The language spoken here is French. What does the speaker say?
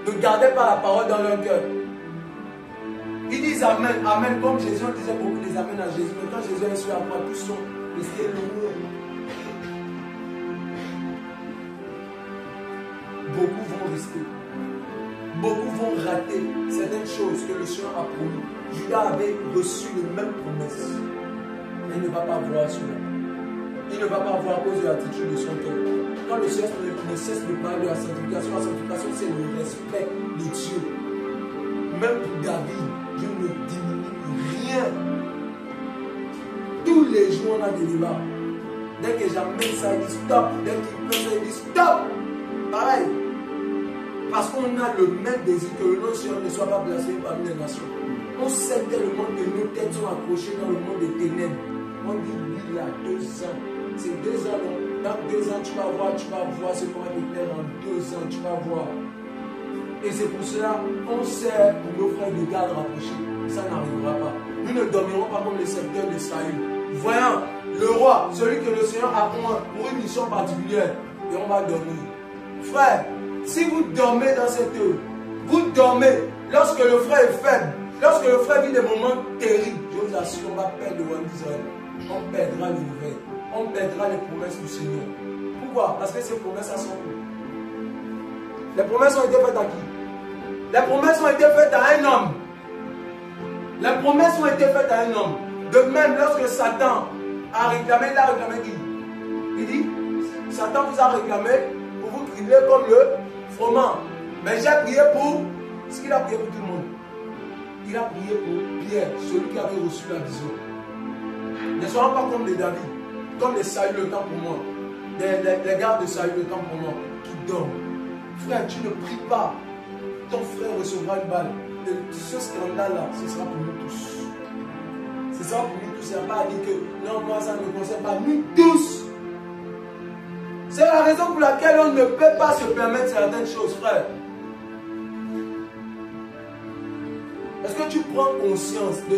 Ne gardez pas la parole dans leur cœur. Ils disent Amen, Amen, comme Jésus, on disait beaucoup les Amen à Jésus. Mais quand Jésus est sur la croix, tous sont restés loin. Beaucoup vont rester. Beaucoup vont rater certaines choses que le Seigneur a promis. Judas avait reçu les mêmes promesses. Mais il ne va pas voir cela. Il ne va pas voir à cause de l'attitude de son cœur. Quand le Seigneur ne cesse de parler de la sanctification, c'est le respect de Dieu. Même pour David, Dieu ne diminue rien. Tous les jours, on a des débats. Dès que j'amène ça, il dit stop. Dès qu'il fait ça, il dit stop. Pareil. Parce qu'on a le même désir que le nom du Seigneur ne soit pas blasphème parmi les nations. On sait tellement que nos têtes sont accrochées dans le monde des ténèbres. On dit oui, il y a 2 ans. C'est 2 ans, non? Dans 2 ans, tu vas voir ce qu'on va déclarer en 2 ans, tu vas voir. Et c'est pour cela qu'on sert pour nos frères de garde rapprochés. Ça n'arrivera pas. Nous ne dormirons pas comme les serviteurs de Saül. Voyant le roi, celui que le Seigneur a pour une mission particulière, et on va dormir. Frère, si vous dormez dans cette heure, vous dormez lorsque le frère est faible, lorsque le frère vit des moments terribles, je vous assure, on va perdre le royaume d'Israël. On perdra le nouvelles. On perdra les promesses du Seigneur. Pourquoi? Parce que ces promesses sont où? Les promesses ont été faites à qui? Les promesses ont été faites à un homme. Les promesses ont été faites à un homme. De même, lorsque Satan a réclamé, il a réclamé qui? Il dit, Satan vous a réclamé pour vous cribler comme le froment. Mais j'ai prié pour ce qu'il a prié pour tout le monde. Il a prié pour Pierre, celui qui avait reçu la vision. Ne soyons pas comme les David, comme les Saül le temps pour moi, les gardes de Saül le temps pour moi, qui dorment. Frère, tu ne pries pas. Ton frère recevra une balle. Ce scandale-là, ce sera pour nous tous. Ce sera pour nous tous. Il n'y a pas à dire que non, moi ça ne me concerne pas. Nous tous. C'est la raison pour laquelle on ne peut pas se permettre certaines choses, frère. Est-ce que tu prends conscience de